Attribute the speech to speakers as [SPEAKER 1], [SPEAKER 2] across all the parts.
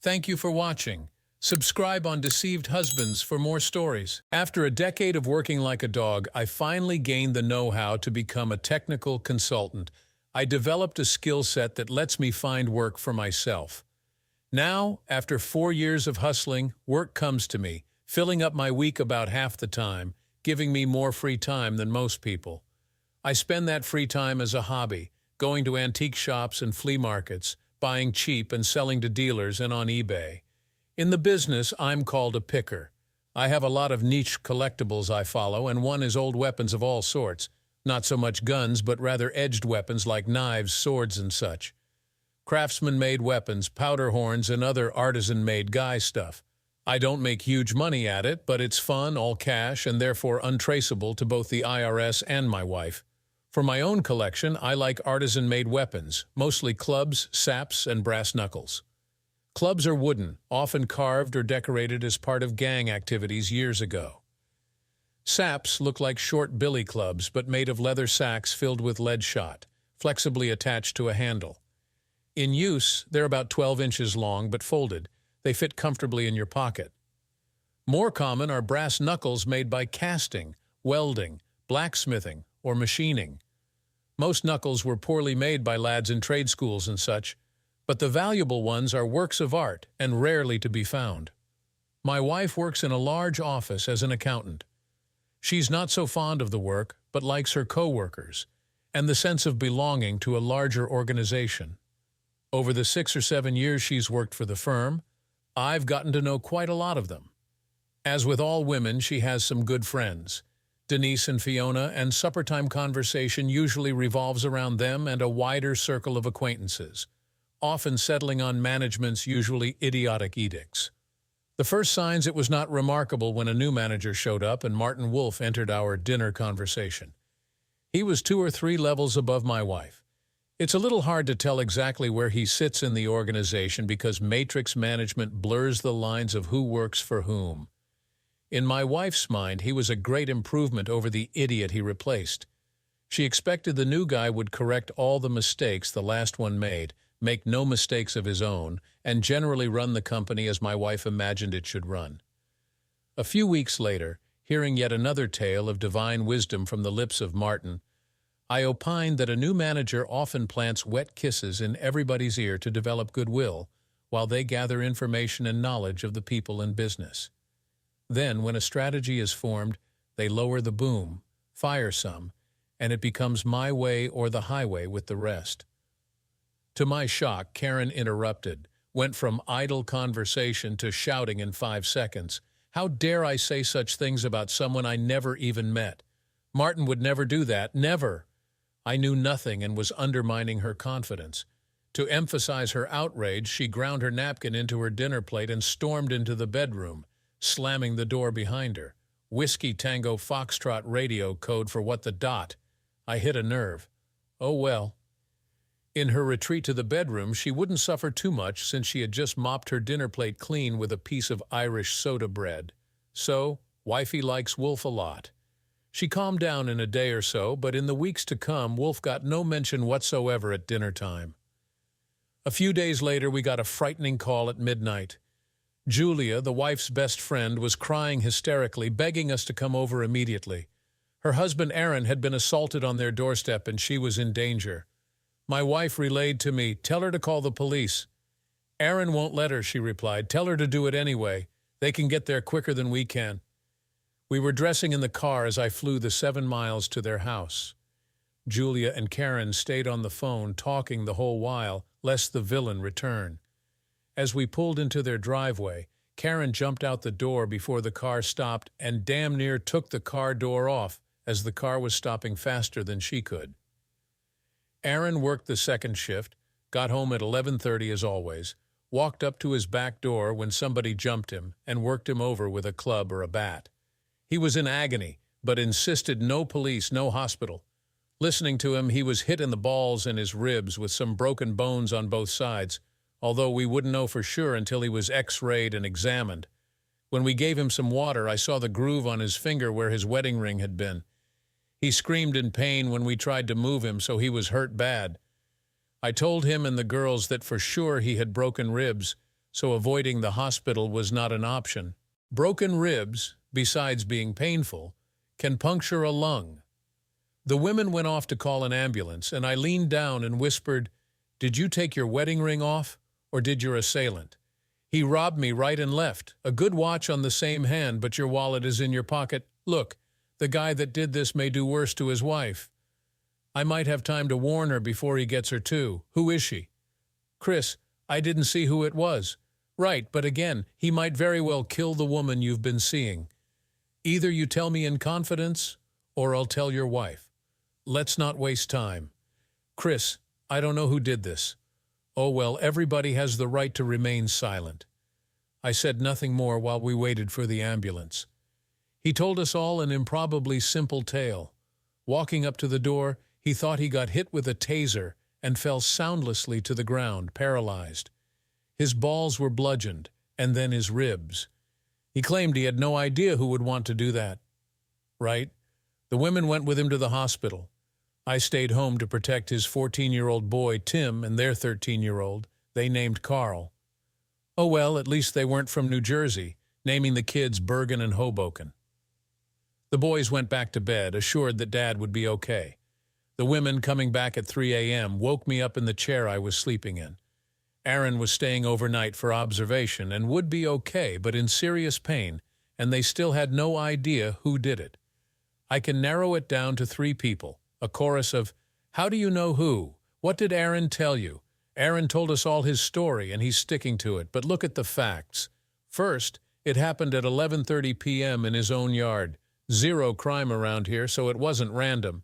[SPEAKER 1] Thank you for watching. Subscribe on Deceived Husbands for more stories. After a decade of working like a dog, I finally gained the know-how to become a technical consultant. I developed a skill set that lets me find work for myself. Now, after 4 years of hustling, work comes to me, filling up my week about half the time, giving me more free time than most people. I spend that free time as a hobby, going to antique shops and flea markets, buying cheap and selling to dealers and on eBay. In the business, I'm called a picker. I have a lot of niche collectibles I follow, and one is old weapons of all sorts. Not so much guns, but rather edged weapons like knives, swords, and such. Craftsman-made weapons, powder horns, and other artisan-made guy stuff. I don't make huge money at it, but it's fun, all cash, and therefore untraceable to both the IRS and my wife. For my own collection, I like artisan-made weapons, mostly clubs, saps, and brass knuckles. Clubs are wooden, often carved or decorated as part of gang activities years ago. Saps look like short billy clubs, but made of leather sacks filled with lead shot, flexibly attached to a handle. In use, they're about 12 inches long, but folded. They fit comfortably in your pocket. More common are brass knuckles made by casting, welding, blacksmithing, or machining. Most knuckles were poorly made by lads in trade schools and such, but the valuable ones are works of art and rarely to be found. My wife works in a large office as an accountant. She's not so fond of the work, but likes her co-workers and the sense of belonging to a larger organization. Over the 6 or 7 years she's worked for the firm, I've gotten to know quite a lot of them. As with all women, she has some good friends. Denise and Fiona, and supper-time conversation usually revolves around them and a wider circle of acquaintances, often settling on management's usually idiotic edicts. The first signs it was not remarkable when a new manager showed up and Martin Wolf entered our dinner conversation. He was 2 or 3 levels above my wife. It's a little hard to tell exactly where he sits in the organization because matrix management blurs the lines of who works for whom. In my wife's mind, he was a great improvement over the idiot he replaced. She expected the new guy would correct all the mistakes the last one made, make no mistakes of his own, and generally run the company as my wife imagined it should run. A few weeks later, hearing yet another tale of divine wisdom from the lips of Martin, I opined that a new manager often plants wet kisses in everybody's ear to develop goodwill, while they gather information and knowledge of the people in business. Then, when a strategy is formed, they lower the boom, fire some, and it becomes my way or the highway with the rest. To my shock, Karen interrupted, went from idle conversation to shouting in 5 seconds. How dare I say such things about someone I never even met? Martin would never do that, never. I knew nothing and was undermining her confidence. To emphasize her outrage, she ground her napkin into her dinner plate and stormed into the bedroom, slamming the door behind her. Whiskey Tango Foxtrot radio code for what the dot. I hit a nerve. Oh well. In her retreat to the bedroom, she wouldn't suffer too much since she had just mopped her dinner plate clean with a piece of Irish soda bread. So, wifey likes Wolf a lot. She calmed down in a day or so, but in the weeks to come, Wolf got no mention whatsoever at dinner time. A few days later, we got a frightening call at midnight. Julia, the wife's best friend, was crying hysterically, begging us to come over immediately. Her husband Aaron had been assaulted on their doorstep and she was in danger. My wife relayed to me, "Tell her to call the police." "Aaron won't let her," she replied. "Tell her to do it anyway. They can get there quicker than we can." We were dressing in the car as I flew the 7 miles to their house. Julia and Karen stayed on the phone talking the whole while, lest the villain return. As we pulled into their driveway, Karen jumped out the door before the car stopped and damn near took the car door off as the car was stopping faster than she could. Aaron worked the second shift, got home at 11:30 as always, walked up to his back door when somebody jumped him and worked him over with a club or a bat. He was in agony, but insisted no police, no hospital. Listening to him, he was hit in the balls and his ribs with some broken bones on both sides, although we wouldn't know for sure until he was x-rayed and examined. When we gave him some water, I saw the groove on his finger where his wedding ring had been. He screamed in pain when we tried to move him, so he was hurt bad. I told him and the girls that for sure he had broken ribs, so avoiding the hospital was not an option. Broken ribs, besides being painful, can puncture a lung. The women went off to call an ambulance, and I leaned down and whispered, "Did you take your wedding ring off, or did your assailant? He robbed me right and left. A good watch on the same hand, but your wallet is in your pocket. Look, the guy that did this may do worse to his wife. I might have time to warn her before he gets her too. Who is she?" "Chris, I didn't see who it was." "Right, but again, he might very well kill the woman you've been seeing. Either you tell me in confidence, or I'll tell your wife. Let's not waste time." "Chris, I don't know who did this." "Oh well, everybody has the right to remain silent." I said nothing more while we waited for the ambulance. He told us all an improbably simple tale. Walking up to the door, he thought he got hit with a taser and fell soundlessly to the ground, paralyzed. His balls were bludgeoned, and then his ribs. He claimed he had no idea who would want to do that. Right? The women went with him to the hospital. I stayed home to protect his 14-year-old boy, Tim, and their 13-year-old. They named Carl. Oh well, at least they weren't from New Jersey, naming the kids Bergen and Hoboken. The boys went back to bed, assured that Dad would be okay. The women, coming back at 3 a.m., woke me up in the chair I was sleeping in. Aaron was staying overnight for observation and would be okay, but in serious pain, and they still had no idea who did it. I can narrow it down to 3 people. A chorus of, "How do you know who? What did Aaron tell you?" Aaron told us all his story, and he's sticking to it, but look at the facts. First, it happened at 11:30 p.m. in his own yard. Zero crime around here, so it wasn't random.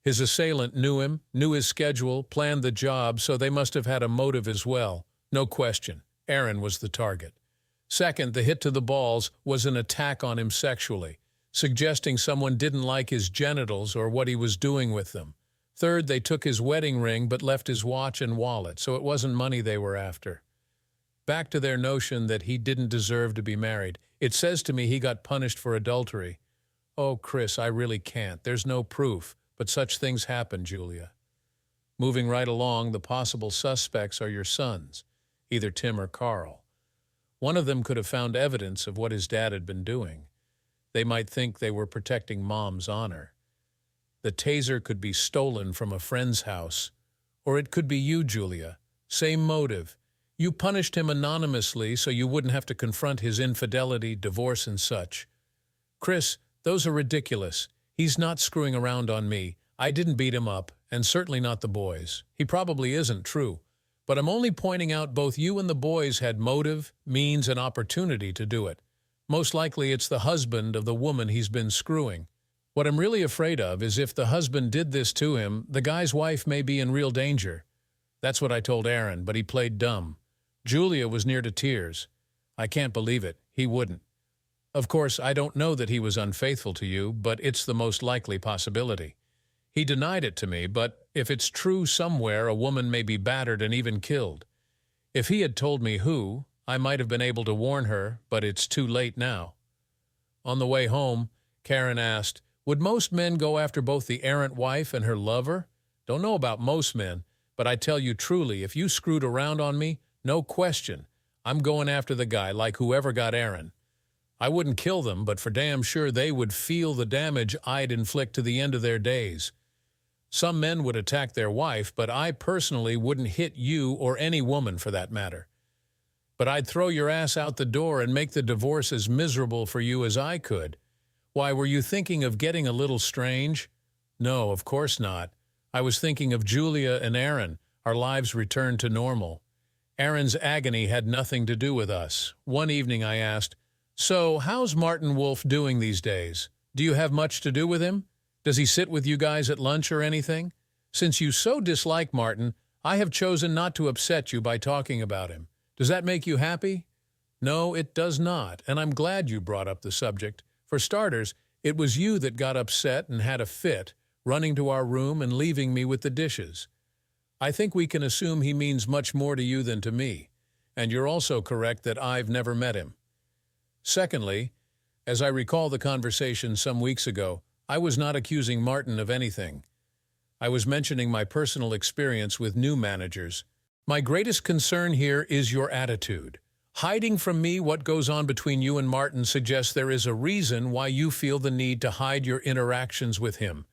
[SPEAKER 1] His assailant knew him, knew his schedule, planned the job, so they must have had a motive as well. No question, Aaron was the target. Second, the hit to the balls was an attack on him sexually, suggesting someone didn't like his genitals or what he was doing with them. Third, they took his wedding ring but left his watch and wallet, so it wasn't money they were after. Back to their notion that he didn't deserve to be married. It says to me he got punished for adultery. Oh, Chris, I really can't. There's no proof, but such things happen, Julia. Moving right along, the possible suspects are your sons, either Tim or Carl. One of them could have found evidence of what his dad had been doing. They might think they were protecting Mom's honor. The taser could be stolen from a friend's house. Or it could be you, Julia. Same motive. You punished him anonymously so you wouldn't have to confront his infidelity, divorce, and such. Chris, those are ridiculous. He's not screwing around on me. I didn't beat him up, and certainly not the boys. He probably isn't true. But I'm only pointing out both you and the boys had motive, means, and opportunity to do it. Most likely it's the husband of the woman he's been screwing. What I'm really afraid of is if the husband did this to him, the guy's wife may be in real danger. That's what I told Aaron, but he played dumb. Julia was near to tears. I can't believe it. He wouldn't. Of course, I don't know that he was unfaithful to you, but it's the most likely possibility. He denied it to me, but if it's true somewhere, a woman may be battered and even killed. If he had told me who, I might have been able to warn her, but it's too late now. On the way home, Karen asked, would most men go after both the errant wife and her lover? Don't know about most men, but I tell you truly, if you screwed around on me, no question, I'm going after the guy like whoever got Aaron. I wouldn't kill them, but for damn sure they would feel the damage I'd inflict to the end of their days. Some men would attack their wife, but I personally wouldn't hit you or any woman for that matter. But I'd throw your ass out the door and make the divorce as miserable for you as I could. Why, were you thinking of getting a little strange? No, of course not. I was thinking of Julia and Aaron. Our lives returned to normal. Aaron's agony had nothing to do with us. One evening I asked, so how's Martin Wolf doing these days? Do you have much to do with him? Does he sit with you guys at lunch or anything? Since you so dislike Martin, I have chosen not to upset you by talking about him. Does that make you happy? No, it does not, and I'm glad you brought up the subject. For starters, it was you that got upset and had a fit, running to our room and leaving me with the dishes. I think we can assume he means much more to you than to me, and you're also correct that I've never met him. Secondly, as I recall the conversation some weeks ago, I was not accusing Martin of anything. I was mentioning my personal experience with new managers. My greatest concern here is your attitude. Hiding from me what goes on between you and Martin suggests there is a reason why you feel the need to hide your interactions with him.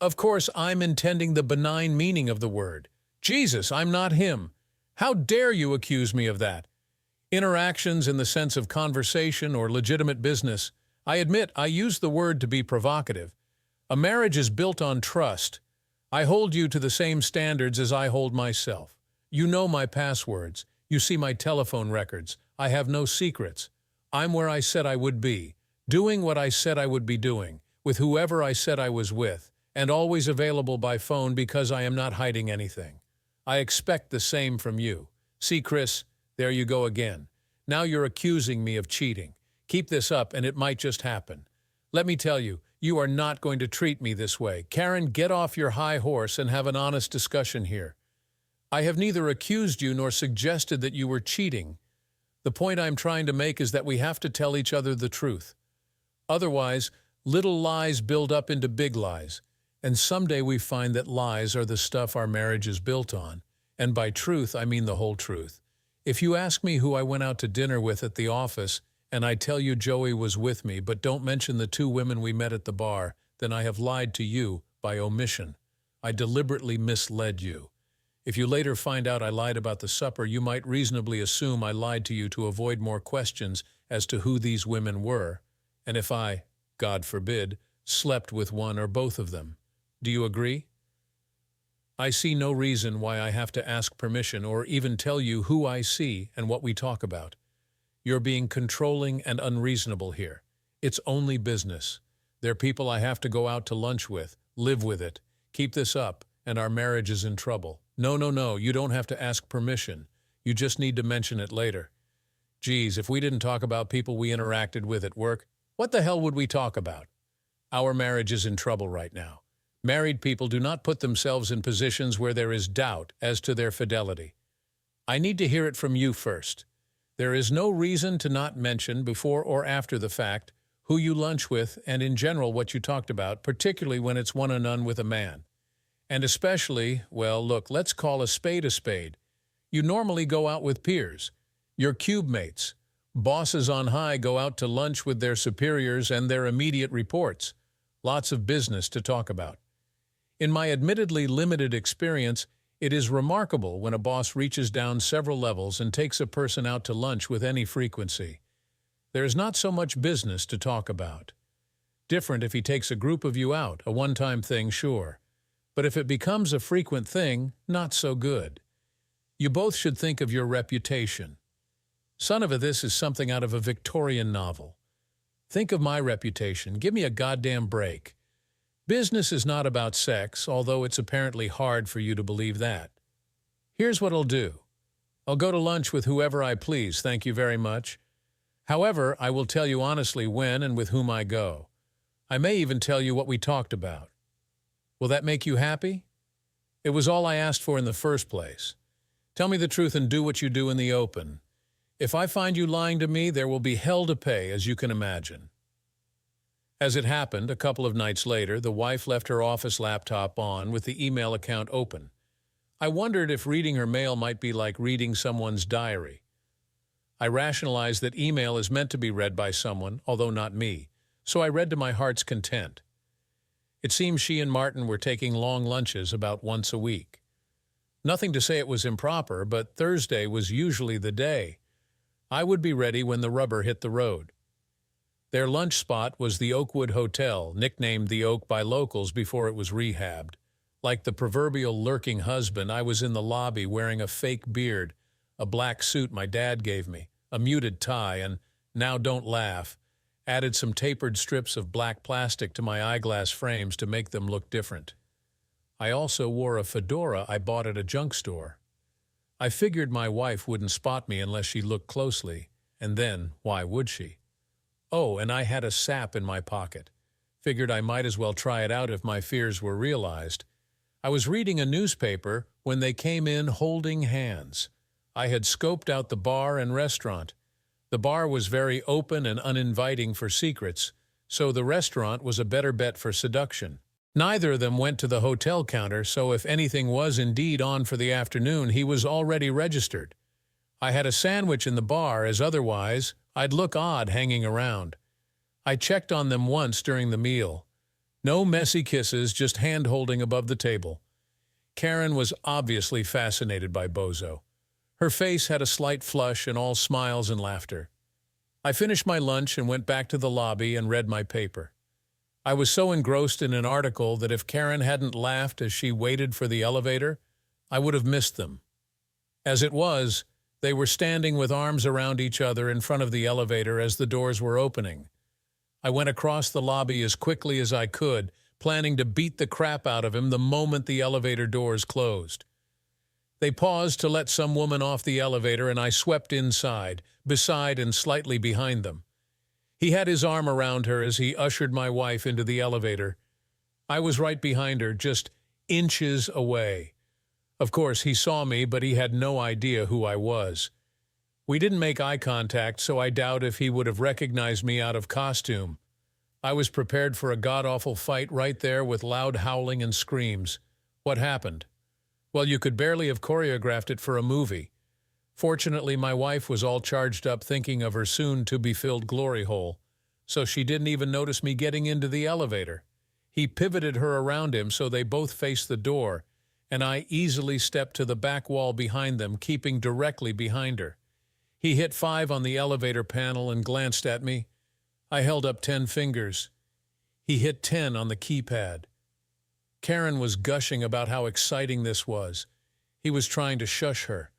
[SPEAKER 1] Of course, I'm intending the benign meaning of the word. Jesus, I'm not him. How dare you accuse me of that? Interactions in the sense of conversation or legitimate business. I admit I use the word to be provocative. A marriage is built on trust. I hold you to the same standards as I hold myself. You know my passwords. You see my telephone records. I have no secrets. I'm where I said I would be, doing what I said I would be doing, with whoever I said I was with, and always available by phone because I am not hiding anything. I expect the same from you. See, Chris, there you go again. Now you're accusing me of cheating. Keep this up and it might just happen. Let me tell you, you are not going to treat me this way. Karen, get off your high horse and have an honest discussion here. I have neither accused you nor suggested that you were cheating. The point I'm trying to make is that we have to tell each other the truth. Otherwise, little lies build up into big lies, and someday we find that lies are the stuff our marriage is built on. And by truth, I mean the whole truth. If you ask me who I went out to dinner with at the office, and I tell you Joey was with me, but don't mention the 2 women we met at the bar, then I have lied to you by omission. I deliberately misled you. If you later find out I lied about the supper, you might reasonably assume I lied to you to avoid more questions as to who these women were, and if I, God forbid, slept with one or both of them. Do you agree? I see no reason why I have to ask permission or even tell you who I see and what we talk about. You're being controlling and unreasonable here. It's only business. They're people I have to go out to lunch with, live with it. Keep this up, and our marriage is in trouble. No, you don't have to ask permission. You just need to mention it later. Geez, if we didn't talk about people we interacted with at work, what the hell would we talk about? Our marriage is in trouble right now. Married people do not put themselves in positions where there is doubt as to their fidelity. I need to hear it from you first. There is no reason to not mention, before or after the fact, who you lunch with and in general what you talked about, particularly when it's one-on-one with a man. And especially, well, look, let's call a spade a spade. You normally go out with peers, your cube mates. Bosses on high go out to lunch with their superiors and their immediate reports. Lots of business to talk about. In my admittedly limited experience, it is remarkable when a boss reaches down several levels and takes a person out to lunch with any frequency. There is not so much business to talk about. Different if he takes a group of you out, a one-time thing, sure. But if it becomes a frequent thing, not so good. You both should think of your reputation. Son of a this is something out of a Victorian novel. Think of my reputation. Give me a goddamn break. Business is not about sex, although it's apparently hard for you to believe that. Here's what I'll do. I'll go to lunch with whoever I please, thank you very much. However, I will tell you honestly when and with whom I go. I may even tell you what we talked about. Will that make you happy? It was all I asked for in the first place. Tell me the truth and do what you do in the open. If I find you lying to me, there will be hell to pay, as you can imagine. As it happened, a couple of nights later, the wife left her office laptop on with the email account open. I wondered if reading her mail might be like reading someone's diary. I rationalized that email is meant to be read by someone, although not me, so I read to my heart's content. It seems she and Martin were taking long lunches about once a week. Nothing to say it was improper, but Thursday was usually the day. I would be ready when the rubber hit the road. Their lunch spot was the Oakwood Hotel, nicknamed the Oak by locals before it was rehabbed. Like the proverbial lurking husband, I was in the lobby wearing a fake beard, a black suit my dad gave me, a muted tie, and, now don't laugh, added some tapered strips of black plastic to my eyeglass frames to make them look different. I also wore a fedora I bought at a junk store. I figured my wife wouldn't spot me unless she looked closely, and then, why would she? Oh, and I had a sap in my pocket. Figured I might as well try it out if my fears were realized. I was reading a newspaper when they came in holding hands. I had scoped out the bar and restaurant. The bar was very open and uninviting for secrets, so the restaurant was a better bet for seduction. Neither of them went to the hotel counter, so if anything was indeed on for the afternoon, he was already registered. I had a sandwich in the bar, as otherwise I'd look odd hanging around. I checked on them once during the meal. No messy kisses, just hand-holding above the table. Karen was obviously fascinated by Bozo. Her face had a slight flush and all smiles and laughter. I finished my lunch and went back to the lobby and read my paper. I was so engrossed in an article that if Karen hadn't laughed as she waited for the elevator, I would have missed them. As it was, they were standing with arms around each other in front of the elevator as the doors were opening. I went across the lobby as quickly as I could, planning to beat the crap out of him the moment the elevator doors closed. They paused to let some woman off the elevator, and I swept inside, beside and slightly behind them. He had his arm around her as he ushered my wife into the elevator. I was right behind her, just inches away. Of course, he saw me, but he had no idea who I was. We didn't make eye contact, so I doubt if he would have recognized me out of costume. I was prepared for a god-awful fight right there with loud howling and screams. What happened? Well, you could barely have choreographed it for a movie. Fortunately, my wife was all charged up thinking of her soon-to-be-filled glory hole, so she didn't even notice me getting into the elevator. He pivoted her around him so they both faced the door, and I easily stepped to the back wall behind them, keeping directly behind her. He hit 5 on the elevator panel and glanced at me. I held up 10 fingers. He hit 10 on the keypad. Karen was gushing about how exciting this was. He was trying to shush her.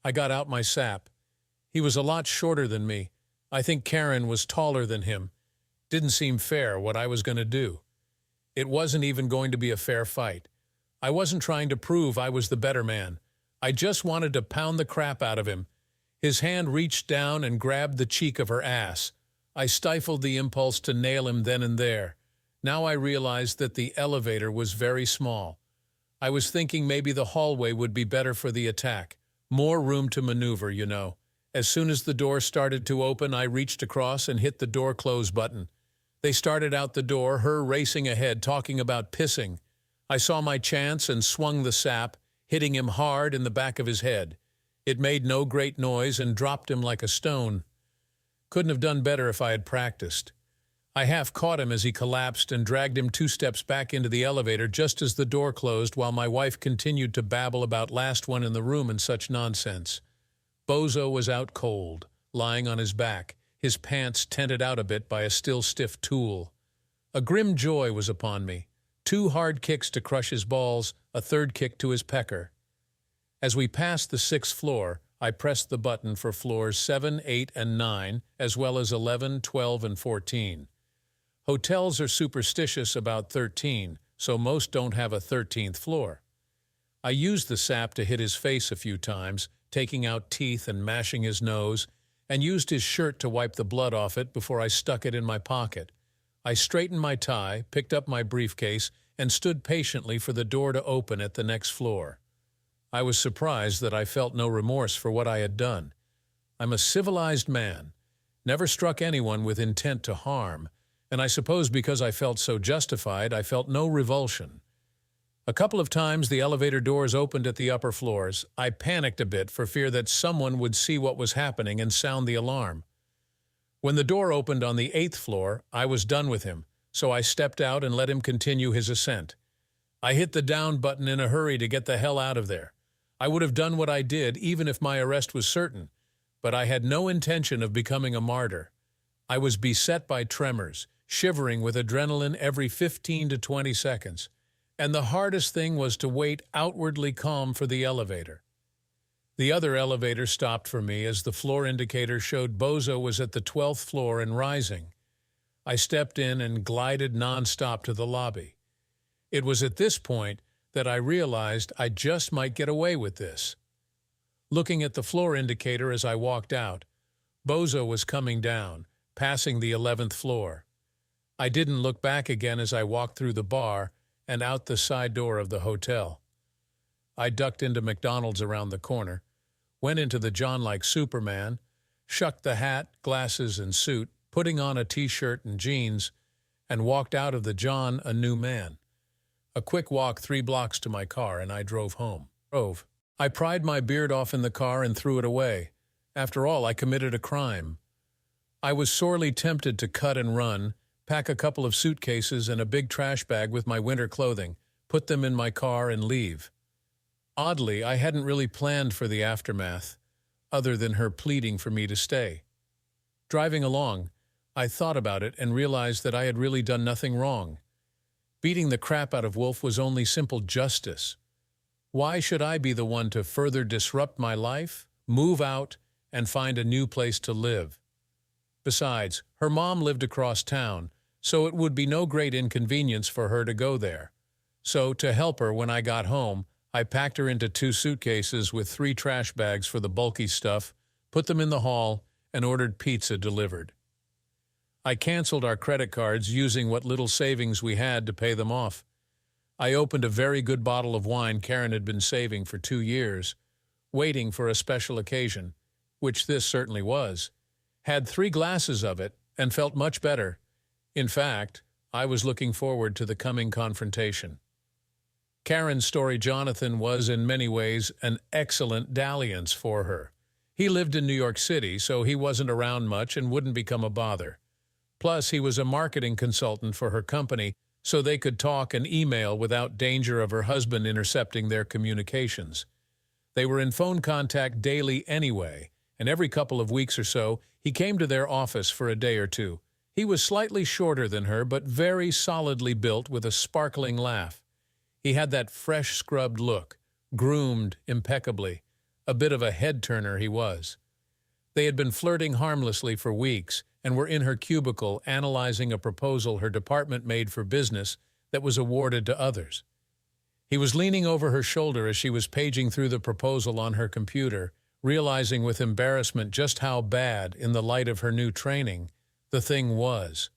[SPEAKER 1] I got out my sap. He was a lot shorter than me. I think Karen was taller than him. Didn't seem fair what I was going to do. It wasn't even going to be a fair fight. I wasn't trying to prove I was the better man. I just wanted to pound the crap out of him. His hand reached down and grabbed the cheek of her ass. I stifled the impulse to nail him then and there. Now I realized that the elevator was very small. I was thinking maybe the hallway would be better for the attack. More room to maneuver, you know. As soon as the door started to open, I reached across and hit the door close button. They started out the door, her racing ahead, talking about pissing. I saw my chance and swung the sap, hitting him hard in the back of his head. It made no great noise and dropped him like a stone. Couldn't have done better if I had practiced. I half caught him as he collapsed and dragged him 2 steps back into the elevator just as the door closed, while my wife continued to babble about last one in the room and such nonsense. Bozo was out cold, lying on his back, his pants tented out a bit by a still stiff tool. A grim joy was upon me. 2 hard kicks to crush his balls, a 3rd kick to his pecker. As we passed the 6th floor, I pressed the button for floors 7, 8, and 9, as well as 11, 12, and 14. Hotels are superstitious about 13, so most don't have a 13th floor. I used the sap to hit his face a few times, taking out teeth and mashing his nose, and used his shirt to wipe the blood off it before I stuck it in my pocket. I straightened my tie, picked up my briefcase, and stood patiently for the door to open at the next floor. I was surprised that I felt no remorse for what I had done. I'm a civilized man, never struck anyone with intent to harm, and I suppose because I felt so justified, I felt no revulsion. A couple of times the elevator doors opened at the upper floors. I panicked a bit for fear that someone would see what was happening and sound the alarm. When the door opened on the 8th floor, I was done with him, so I stepped out and let him continue his ascent. I hit the down button in a hurry to get the hell out of there. I would have done what I did even if my arrest was certain, but I had no intention of becoming a martyr. I was beset by tremors, shivering with adrenaline every 15 to 20 seconds, and the hardest thing was to wait outwardly calm for the elevator. The other elevator stopped for me as the floor indicator showed Bozo was at the 12th floor and rising. I stepped in and glided non-stop to the lobby. It was at this point that I realized I just might get away with this. Looking at the floor indicator as I walked out, Bozo was coming down, passing the 11th floor. I didn't look back again as I walked through the bar and out the side door of the hotel. I ducked into McDonald's around the corner, went into the John like Superman, shucked the hat, glasses, and suit, putting on a t-shirt and jeans, and walked out of the John a new man. A quick walk 3 blocks to my car, and I drove home. I pried my beard off in the car and threw it away. After all, I committed a crime. I was sorely tempted to cut and run, pack a couple of suitcases and a big trash bag with my winter clothing, put them in my car and leave. Oddly, I hadn't really planned for the aftermath, other than her pleading for me to stay. Driving along, I thought about it and realized that I had really done nothing wrong. Beating the crap out of Wolf was only simple justice. Why should I be the one to further disrupt my life, move out, and find a new place to live? Besides, her mom lived across town, so it would be no great inconvenience for her to go there. So, to help her when I got home, I packed her into 2 suitcases with 3 trash bags for the bulky stuff, put them in the hall, and ordered pizza delivered. I canceled our credit cards using what little savings we had to pay them off. I opened a very good bottle of wine Karen had been saving for 2 years, waiting for a special occasion, which this certainly was. Had 3 glasses of it and felt much better. In fact, I was looking forward to the coming confrontation. Karen's story Jonathan was in many ways an excellent dalliance for her. He lived in New York City, so he wasn't around much and wouldn't become a bother. Plus, he was a marketing consultant for her company, so they could talk and email without danger of her husband intercepting their communications. They were in phone contact daily anyway, and every couple of weeks or so, he came to their office for a day or two. He was slightly shorter than her, but very solidly built with a sparkling laugh. He had that fresh, scrubbed look, groomed impeccably. A bit of a head-turner he was. They had been flirting harmlessly for weeks and were in her cubicle analyzing a proposal her department made for business that was awarded to others. He was leaning over her shoulder as she was paging through the proposal on her computer, realizing with embarrassment just how bad, in the light of her new training, the thing was.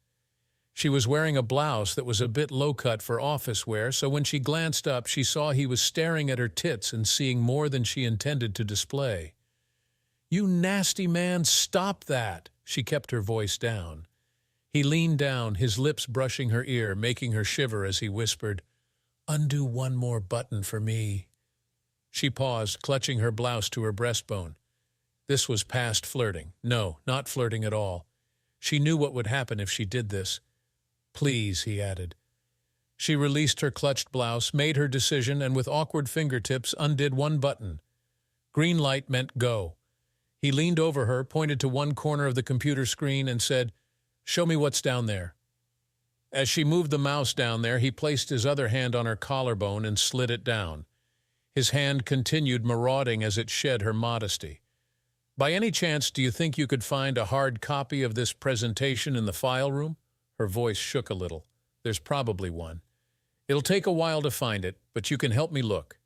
[SPEAKER 1] She was wearing a blouse that was a bit low-cut for office wear, so when she glanced up, she saw he was staring at her tits and seeing more than she intended to display. "You nasty man, stop that!" She kept her voice down. He leaned down, his lips brushing her ear, making her shiver as he whispered, "Undo one more button for me." She paused, clutching her blouse to her breastbone. This was past flirting. No, not flirting at all. She knew what would happen if she did this. "Please," he added. She released her clutched blouse, made her decision, and with awkward fingertips undid one button. Green light meant go. He leaned over her, pointed to one corner of the computer screen, and said, "Show me what's down there." As she moved the mouse down there, he placed his other hand on her collarbone and slid it down. His hand continued marauding as it shed her modesty. "By any chance, do you think you could find a hard copy of this presentation in the file room?" Her voice shook a little. "There's probably one. It'll take a while to find it, but you can help me look."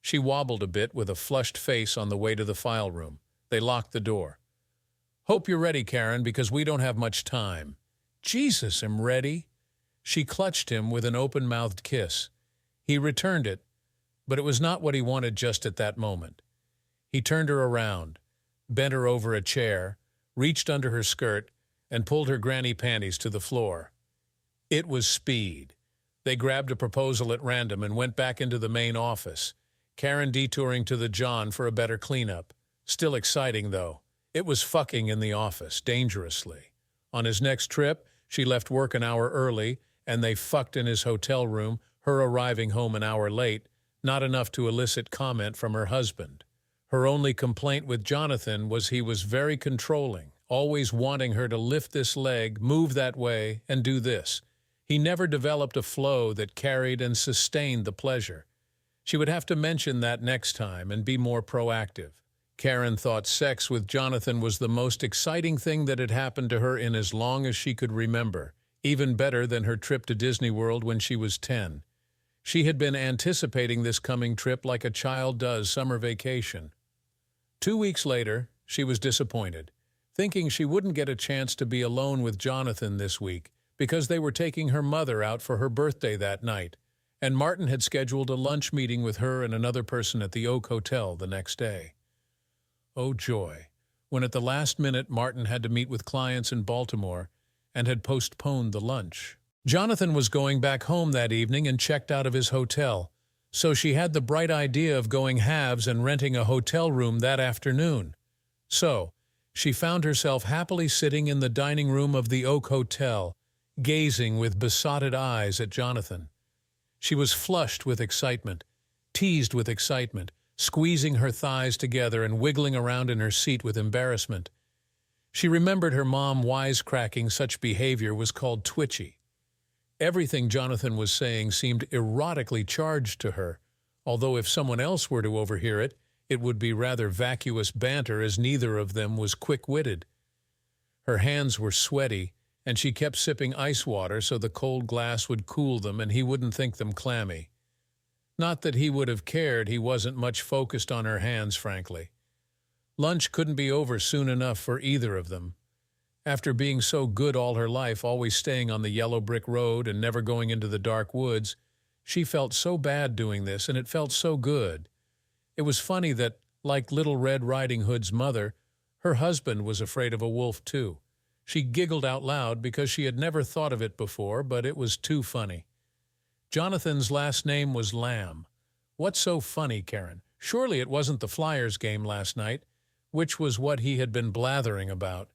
[SPEAKER 1] She wobbled a bit with a flushed face on the way to the file room. They locked the door. "Hope you're ready, Karen, because we don't have much time." "Jesus, I'm ready." She clutched him with an open-mouthed kiss. He returned it, but it was not what he wanted just at that moment. He turned her around, bent her over a chair, reached under her skirt, and pulled her granny panties to the floor. It was speed. They grabbed a proposal at random and went back into the main office, Karen detouring to the John for a better cleanup. Still exciting, though. It was fucking in the office, dangerously. On his next trip, she left work an hour early, and they fucked in his hotel room, her arriving home an hour late, not enough to elicit comment from her husband. Her only complaint with Jonathan was he was very controlling, always wanting her to lift this leg, move that way, and do this. He never developed a flow that carried and sustained the pleasure. She would have to mention that next time and be more proactive. Karen thought sex with Jonathan was the most exciting thing that had happened to her in as long as she could remember, even better than her trip to Disney World when she was 10. She had been anticipating this coming trip like a child does summer vacation. 2 weeks later, she was disappointed, thinking she wouldn't get a chance to be alone with Jonathan this week because they were taking her mother out for her birthday that night, and Martin had scheduled a lunch meeting with her and another person at the Oak Hotel the next day. Oh joy, when at the last minute Martin had to meet with clients in Baltimore and had postponed the lunch. Jonathan was going back home that evening and checked out of his hotel. So she had the bright idea of going halves and renting a hotel room that afternoon. So, she found herself happily sitting in the dining room of the Oak Hotel, gazing with besotted eyes at Jonathan. She was flushed with excitement, teased with excitement, squeezing her thighs together and wiggling around in her seat with embarrassment. She remembered her mom wisecracking such behavior was called twitchy. Everything Jonathan was saying seemed erotically charged to her, although if someone else were to overhear it, it would be rather vacuous banter as neither of them was quick-witted. Her hands were sweaty, and she kept sipping ice water so the cold glass would cool them and he wouldn't think them clammy. Not that he would have cared, he wasn't much focused on her hands, frankly. Lunch couldn't be over soon enough for either of them. After being so good all her life, always staying on the yellow brick road and never going into the dark woods, she felt so bad doing this, and it felt so good. It was funny that, like Little Red Riding Hood's mother, her husband was afraid of a wolf too. She giggled out loud because she had never thought of it before, but it was too funny. Jonathan's last name was Lamb. What's so funny, Karen? Surely it wasn't the Flyers game last night, which was what he had been blathering about.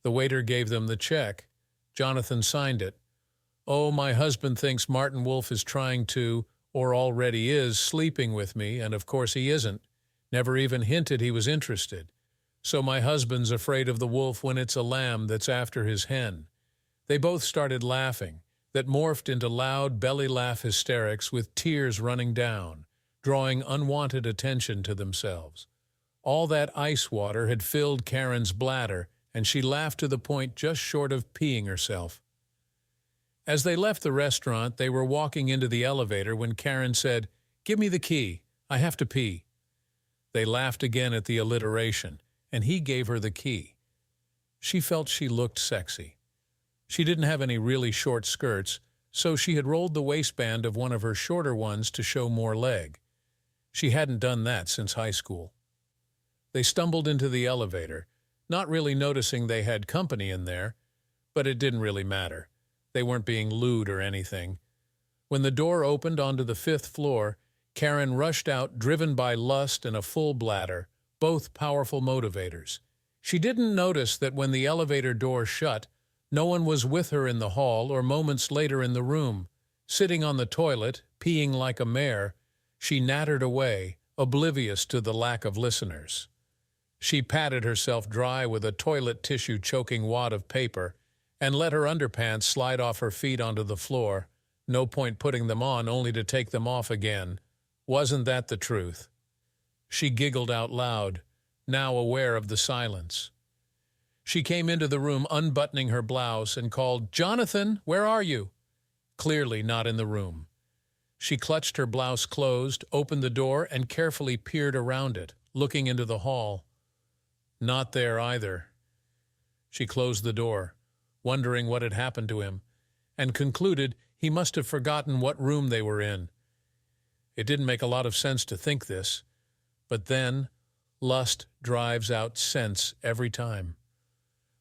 [SPEAKER 1] The waiter gave them the check. Jonathan signed it. Oh, my husband thinks Martin Wolf is trying to, or already is, sleeping with me, and of course he isn't. Never even hinted he was interested. So my husband's afraid of the wolf when it's a lamb that's after his hen. They both started laughing, that morphed into loud belly laugh hysterics with tears running down, drawing unwanted attention to themselves. All that ice water had filled Karen's bladder, and she laughed to the point just short of peeing herself. As they left the restaurant, they were walking into the elevator when Karen said, "Give me the key. I have to pee." They laughed again at the alliteration, and he gave her the key. She felt she looked sexy. She didn't have any really short skirts, so she had rolled the waistband of one of her shorter ones to show more leg. She hadn't done that since high school. They stumbled into the elevator, not really noticing they had company in there, but it didn't really matter. They weren't being lewd or anything. When the door opened onto the 5th floor, Karen rushed out, driven by lust and a full bladder, both powerful motivators. She didn't notice that when the elevator door shut, no one was with her in the hall or moments later in the room. Sitting on the toilet, peeing like a mare, she nattered away, oblivious to the lack of listeners. She patted herself dry with a toilet tissue choking wad of paper and let her underpants slide off her feet onto the floor. No point putting them on only to take them off again. Wasn't that the truth? She giggled out loud, now aware of the silence. She came into the room unbuttoning her blouse and called, "Jonathan, where are you?" Clearly not in the room. She clutched her blouse closed, opened the door, and carefully peered around it, looking into the hall. Not there either. She closed the door, wondering what had happened to him, and concluded he must have forgotten what room they were in. It didn't make a lot of sense to think this, but then lust drives out sense every time.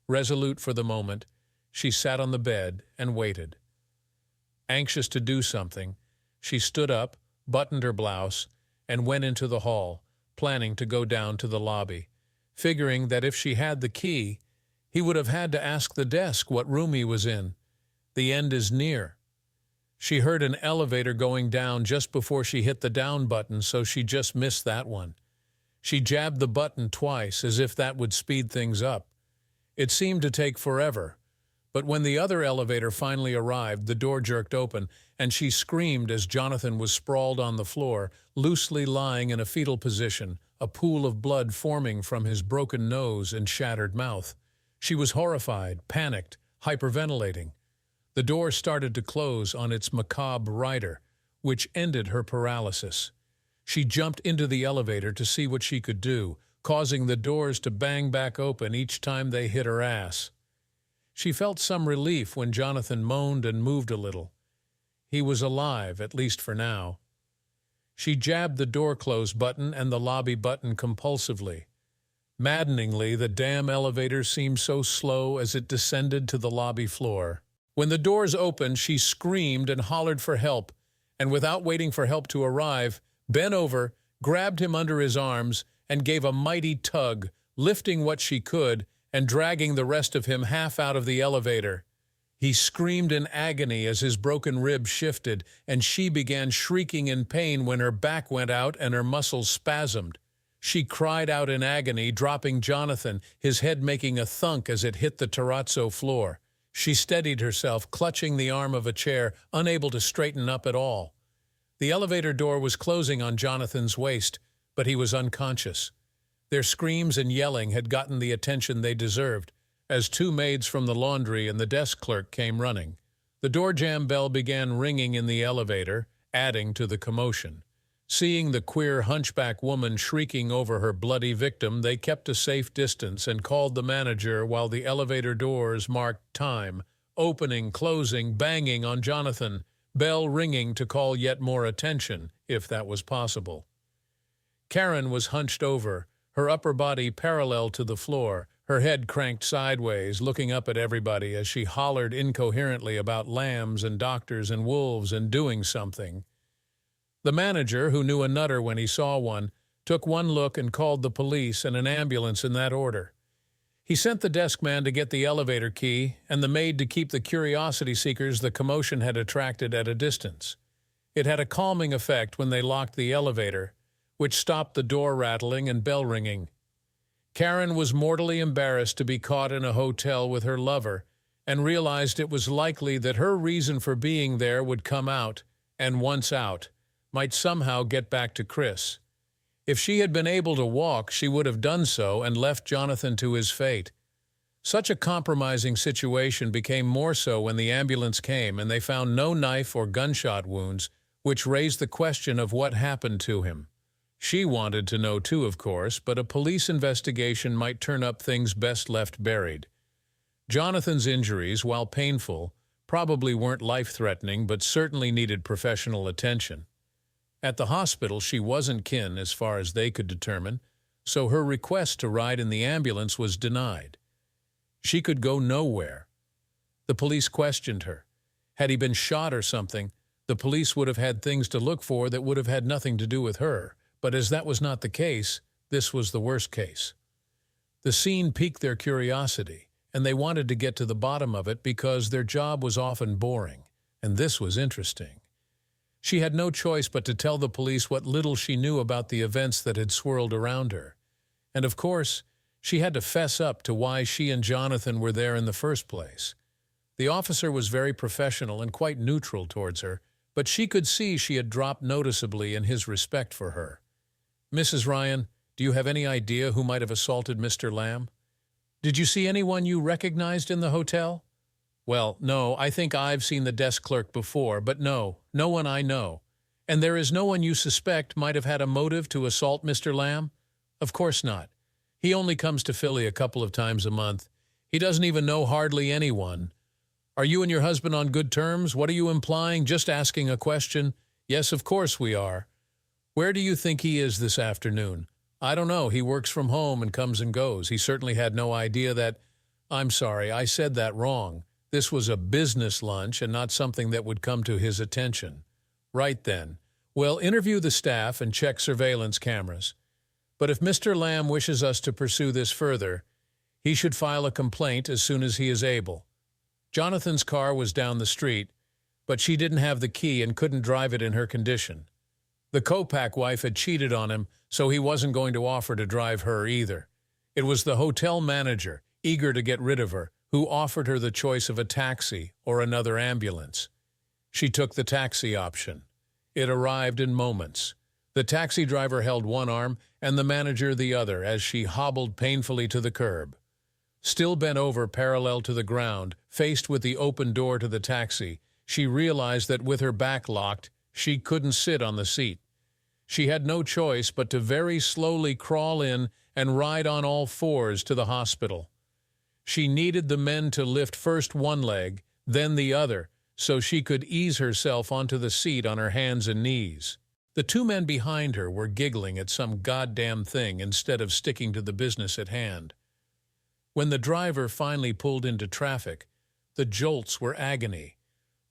[SPEAKER 1] Resolute for the moment, she sat on the bed and waited. Anxious to do something, she stood up, buttoned her blouse, and went into the hall, planning to go down to the lobby, figuring that if she had the key, he would have had to ask the desk what room he was in. The end is near. She heard an elevator going down just before she hit the down button, so she just missed that one. She jabbed the button twice, as if that would speed things up. It seemed to take forever, but when the other elevator finally arrived, the door jerked open, and she screamed as Jonathan was sprawled on the floor, loosely lying in a fetal position, a pool of blood forming from his broken nose and shattered mouth. She was horrified, panicked, hyperventilating. The door started to close on its macabre rider, which ended her paralysis. She jumped into the elevator to see what she could do, causing the doors to bang back open each time they hit her ass. She felt some relief when Jonathan moaned and moved a little. He was alive, at least for now. She jabbed the door close button and the lobby button compulsively. Maddeningly, the damn elevator seemed so slow as it descended to the lobby floor. When the doors opened, she screamed and hollered for help, and without waiting for help to arrive, bent over, grabbed him under his arms, and gave a mighty tug, lifting what she could and dragging the rest of him half out of the elevator. He screamed in agony as his broken rib shifted, and she began shrieking in pain when her back went out and her muscles spasmed. She cried out in agony, dropping Jonathan, his head making a thunk as it hit the terrazzo floor. She steadied herself, clutching the arm of a chair, unable to straighten up at all. The elevator door was closing on Jonathan's waist, but he was unconscious. Their screams and yelling had gotten the attention they deserved, as two maids from the laundry and the desk clerk came running. The door jamb bell began ringing in the elevator, adding to the commotion. Seeing the queer hunchback woman shrieking over her bloody victim, they kept a safe distance and called the manager while the elevator doors marked time, opening, closing, banging on Jonathan, bell ringing to call yet more attention, if that was possible. Karen was hunched over, her upper body parallel to the floor, her head cranked sideways, looking up at everybody as she hollered incoherently about lambs and doctors and wolves and doing something. The manager, who knew a nutter when he saw one, took one look and called the police and an ambulance in that order. He sent the desk man to get the elevator key and the maid to keep the curiosity seekers the commotion had attracted at a distance. It had a calming effect when they locked the elevator, which stopped the door rattling and bell ringing. Karen was mortally embarrassed to be caught in a hotel with her lover and realized it was likely that her reason for being there would come out, and once out, might somehow get back to Chris. If she had been able to walk, she would have done so and left Jonathan to his fate. Such a compromising situation became more so when the ambulance came and they found no knife or gunshot wounds, which raised the question of what happened to him. She wanted to know too, of course, but a police investigation might turn up things best left buried. Jonathan's injuries, while painful, probably weren't life-threatening but certainly needed professional attention. At the hospital, she wasn't kin as far as they could determine, so her request to ride in the ambulance was denied. She could go nowhere. The police questioned her. Had he been shot or something, the police would have had things to look for that would have had nothing to do with her. But as that was not the case, this was the worst case. The scene piqued their curiosity, and they wanted to get to the bottom of it because their job was often boring, and this was interesting. She had no choice but to tell the police what little she knew about the events that had swirled around her. And of course, she had to fess up to why she and Jonathan were there in the first place. The officer was very professional and quite neutral towards her, but she could see she had dropped noticeably in his respect for her. "Mrs. Ryan, do you have any idea who might have assaulted Mr. Lamb? Did you see anyone you recognized in the hotel?" "Well, no, I think I've seen the desk clerk before, but no one I know. And there is no one you suspect might have had a motive to assault Mr. Lamb?" "Of course not. He only comes to Philly a couple of times a month. He doesn't even know hardly anyone." "Are you and your husband on good terms? What are you implying? Just asking a question." "Yes, of course we are." "Where do you think he is this afternoon?" "I don't know. He works from home and comes and goes. He certainly had no idea that—" "I'm sorry, I said that wrong. This was a business lunch and not something that would come to his attention." "Right then. Well, interview the staff and check surveillance cameras. But if Mr. Lamb wishes us to pursue this further, he should file a complaint as soon as he is able. Jonathan's car was down the street, but she didn't have the key and couldn't drive it in her condition. The Kopak wife had cheated on him, so he wasn't going to offer to drive her either. It was the hotel manager, eager to get rid of her, who offered her the choice of a taxi or another ambulance. She took the taxi option. It arrived in moments. The taxi driver held one arm and the manager the other as she hobbled painfully to the curb. Still bent over parallel to the ground, faced with the open door to the taxi, she realized that with her back locked, she couldn't sit on the seat. She had no choice but to very slowly crawl in and ride on all fours to the hospital. She needed the men to lift first one leg, then the other, so she could ease herself onto the seat on her hands and knees. The two men behind her were giggling at some goddamn thing instead of sticking to the business at hand. When the driver finally pulled into traffic, the jolts were agony.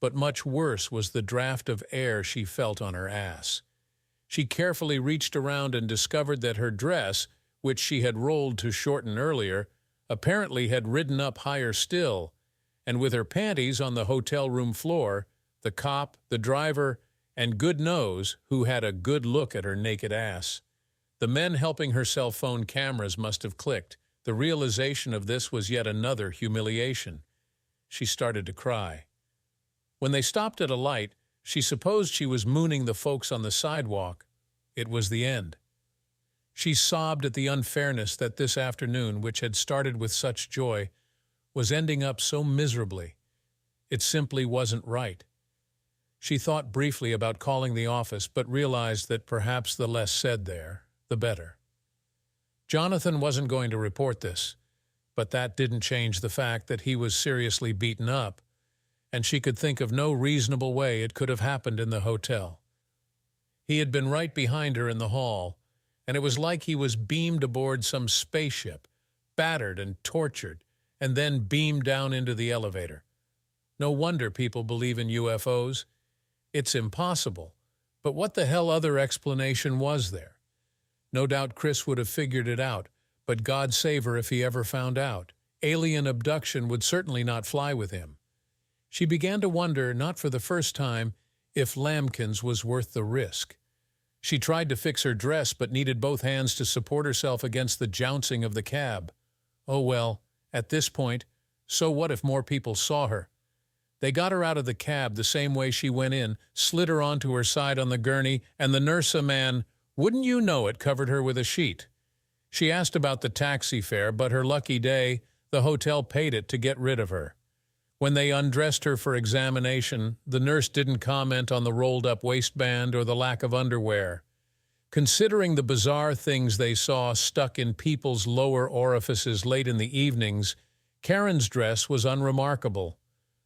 [SPEAKER 1] but much worse was the draft of air she felt on her ass. She carefully reached around and discovered that her dress, which she had rolled to shorten earlier, apparently had ridden up higher still, and with her panties on the hotel room floor, the cop, the driver, and good nose, who had a good look at her naked ass. The men helping her cell phone cameras must have clicked. The realization of this was yet another humiliation. She started to cry. When they stopped at a light, she supposed she was mooning the folks on the sidewalk. It was the end. She sobbed at the unfairness that this afternoon, which had started with such joy, was ending up so miserably. It simply wasn't right. She thought briefly about calling the office, but realized that perhaps the less said there, the better. Jonathan wasn't going to report this, but that didn't change the fact that he was seriously beaten up, and she could think of no reasonable way it could have happened in the hotel. He had been right behind her in the hall, and it was like he was beamed aboard some spaceship, battered and tortured, and then beamed down into the elevator. No wonder people believe in UFOs. It's impossible. But what the hell other explanation was there? No doubt Chris would have figured it out, but God save her if he ever found out. Alien abduction would certainly not fly with him. She began to wonder, not for the first time, if Lambkins was worth the risk. She tried to fix her dress but needed both hands to support herself against the jouncing of the cab. Oh well, at this point, so what if more people saw her? They got her out of the cab the same way she went in, slid her onto her side on the gurney, and the nurse-a-man, wouldn't you know it, covered her with a sheet. She asked about the taxi fare, but her lucky day, the hotel paid it to get rid of her. When they undressed her for examination, the nurse didn't comment on the rolled-up waistband or the lack of underwear. Considering the bizarre things they saw stuck in people's lower orifices late in the evenings, Karen's dress was unremarkable.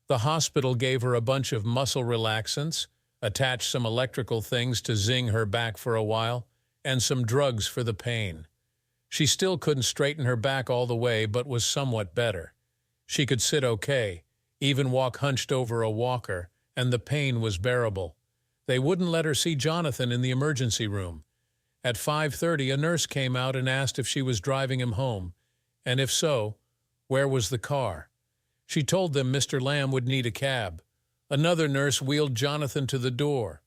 [SPEAKER 1] The hospital gave her a bunch of muscle relaxants, attached some electrical things to zing her back for a while, and some drugs for the pain. She still couldn't straighten her back all the way, but was somewhat better. She could sit okay, even walk hunched over a walker, and the pain was bearable. They wouldn't let her see Jonathan in the emergency room. At 5:30, a nurse came out and asked if she was driving him home, and if so, where was the car? She told them Mr. Lamb would need a cab. Another nurse wheeled Jonathan to the door.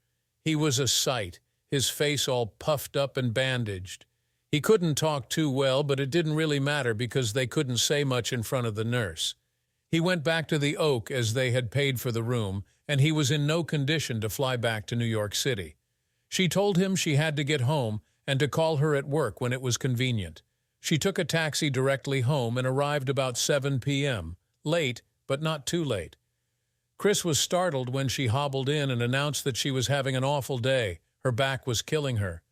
[SPEAKER 1] He was a sight, his face all puffed up and bandaged. He couldn't talk too well, but it didn't really matter because they couldn't say much in front of the nurse. He went back to the Oak as they had paid for the room, and he was in no condition to fly back to New York City. She told him she had to get home and to call her at work when it was convenient. She took a taxi directly home and arrived about 7 p.m., late, but not too late. Chris was startled when she hobbled in and announced that she was having an awful day. Her back was killing her.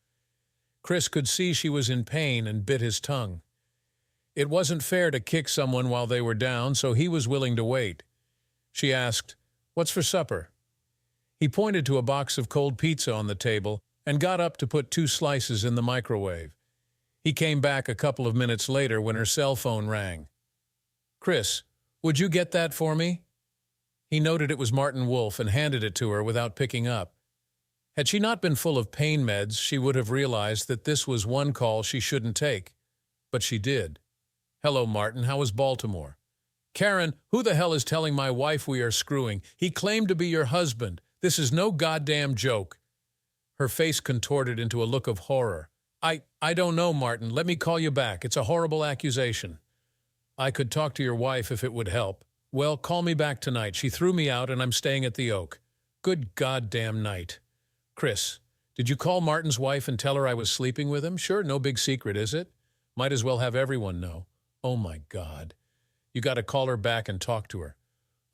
[SPEAKER 1] Chris could see she was in pain and bit his tongue. It wasn't fair to kick someone while they were down, so he was willing to wait. She asked, "What's for supper?" He pointed to a box of cold pizza on the table and got up to put 2 slices in the microwave. He came back a couple of minutes later when her cell phone rang. "Chris, would you get that for me?" He noted it was Martin Wolf and handed it to her without picking up. Had she not been full of pain meds, she would have realized that this was one call she shouldn't take. But she did. "Hello, Martin. How was Baltimore?" "Karen, who the hell is telling my wife we are screwing? He claimed to be your husband. This is no goddamn joke." Her face contorted into a look of horror. I don't know, Martin. Let me call you back. It's a horrible accusation." "I could talk to your wife if it would help." "Well, call me back tonight. She threw me out and I'm staying at the Oak." "Good goddamn night." "Chris, did you call Martin's wife and tell her I was sleeping with him?" "Sure, no big secret, is it? Might as well have everyone know." "Oh my God. You got to call her back and talk to her."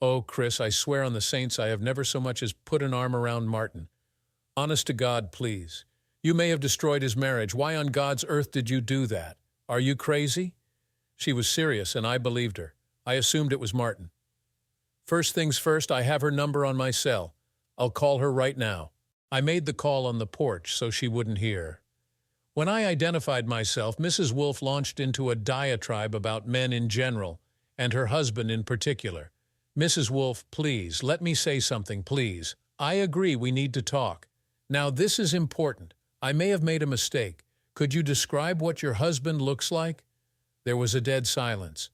[SPEAKER 1] "Oh, Chris, I swear on the saints I have never so much as put an arm around Martin. Honest to God, please. You may have destroyed his marriage. Why on God's earth did you do that? Are you crazy?" She was serious, and I believed her. I assumed it was Martin. "First things first, I have her number on my cell. I'll call her right now." I made the call on the porch so she wouldn't hear. When I identified myself, Mrs. Wolf launched into a diatribe about men in general, and her husband in particular. Mrs. Wolf, please, let me say something, please. I agree we need to talk. Now, this is important. I may have made a mistake. Could you describe what your husband looks like? There was a dead silence.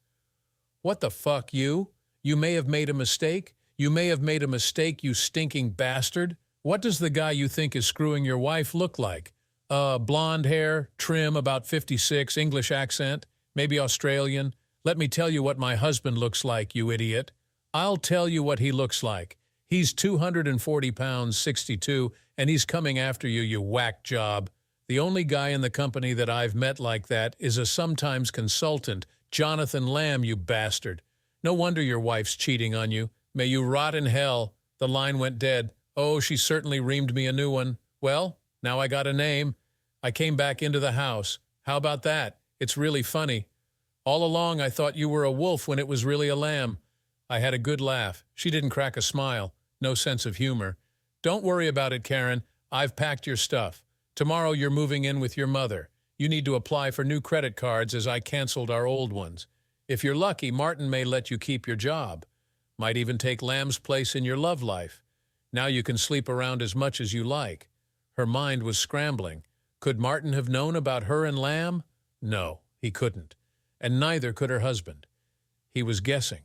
[SPEAKER 1] What the fuck, you? You may have made a mistake? You may have made a mistake, you stinking bastard? What does the guy you think is screwing your wife look like? Blonde hair, trim, about 56, English accent, maybe Australian. Let me tell you what my husband looks like, you idiot. I'll tell you what he looks like. He's 240 pounds, 62, and he's coming after you, you whack job. The only guy in the company that I've met like that is a sometimes consultant, Jonathan Lamb, you bastard. No wonder your wife's cheating on you. May you rot in hell. The line went dead. Oh, she certainly reamed me a new one. Well, now I got a name. I came back into the house. How about that? It's really funny. All along I thought you were a wolf when it was really a lamb. I had a good laugh. She didn't crack a smile. No sense of humor. Don't worry about it, Karen. I've packed your stuff. Tomorrow you're moving in with your mother. You need to apply for new credit cards as I canceled our old ones. If you're lucky, Martin may let you keep your job. Might even take Lamb's place in your love life. Now you can sleep around as much as you like. Her mind was scrambling. Could Martin have known about her and Lamb? No, he couldn't. And neither could her husband. He was guessing.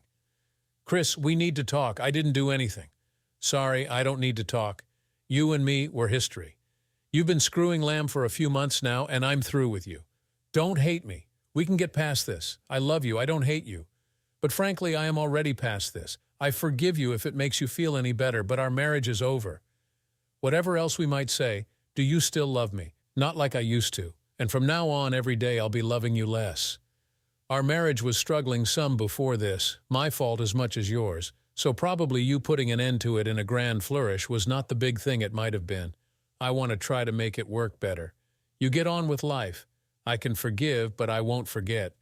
[SPEAKER 1] Chris, we need to talk. I didn't do anything. Sorry, I don't need to talk. You and me were history. You've been screwing Lamb for a few months now, and I'm through with you. Don't hate me. We can get past this. I love you. I don't hate you. But frankly, I am already past this. I forgive you if it makes you feel any better, but our marriage is over. Whatever else we might say, do you still love me? Not like I used to. And from now on, every day I'll be loving you less. Our marriage was struggling some before this, my fault as much as yours, so probably you putting an end to it in a grand flourish was not the big thing it might have been. I want to try to make it work better. You get on with life. I can forgive, but I won't forget.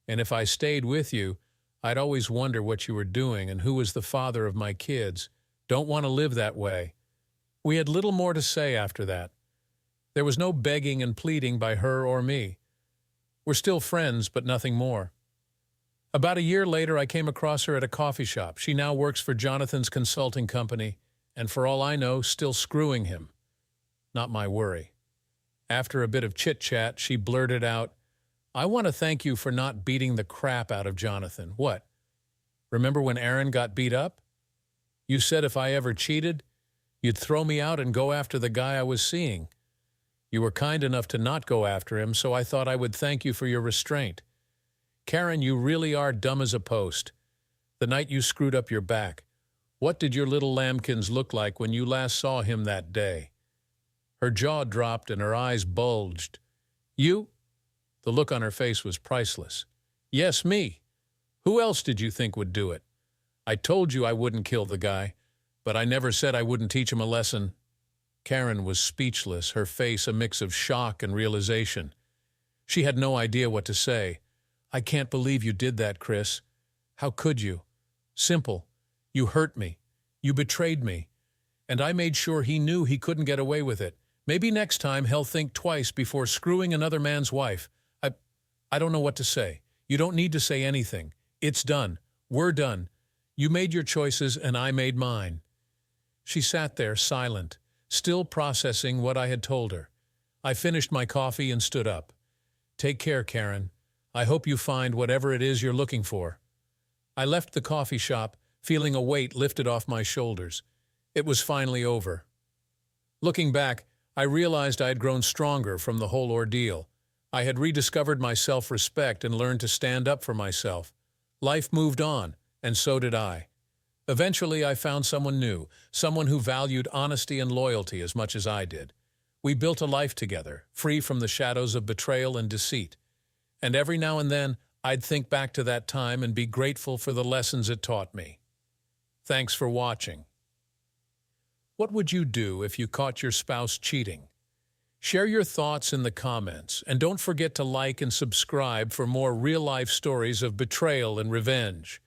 [SPEAKER 1] And if I stayed with you, I'd always wonder what you were doing and who was the father of my kids. Don't want to live that way. We had little more to say after that. There was no begging and pleading by her or me. We're still friends, but nothing more. About a year later, I came across her at a coffee shop. She now works for Jonathan's consulting company, and for all I know, still screwing him. Not my worry. After a bit of chit-chat, she blurted out, I want to thank you for not beating the crap out of Jonathan. What? Remember when Aaron got beat up? You said if I ever cheated, you'd throw me out and go after the guy I was seeing. You were kind enough to not go after him, so I thought I would thank you for your restraint. Karen, you really are dumb as a post. The night you screwed up your back, what did your little lambkins look like when you last saw him that day? Her jaw dropped and her eyes bulged. You? The look on her face was priceless. Yes, me. Who else did you think would do it? I told you I wouldn't kill the guy, but I never said I wouldn't teach him a lesson. Karen was speechless, her face a mix of shock and realization. She had no idea what to say. I can't believe you did that, Chris. How could you? Simple. You hurt me. You betrayed me. And I made sure he knew he couldn't get away with it. Maybe next time he'll think twice before screwing another man's wife. I don't know what to say. You don't need to say anything. It's done. We're done. You made your choices and I made mine. She sat there silent, still processing what I had told her. I finished my coffee and stood up. Take care, Karen. I hope you find whatever it is you're looking for. I left the coffee shop, feeling a weight lifted off my shoulders. It was finally over. Looking back, I realized I had grown stronger from the whole ordeal. I had rediscovered my self-respect and learned to stand up for myself. Life moved on, and so did I. Eventually, I found someone new, someone who valued honesty and loyalty as much as I did. We built a life together, free from the shadows of betrayal and deceit. And every now and then, I'd think back to that time and be grateful for the lessons it taught me. Thanks for watching. What would you do if you caught your spouse cheating? Share your thoughts in the comments, and don't forget to like and subscribe for more real-life stories of betrayal and revenge.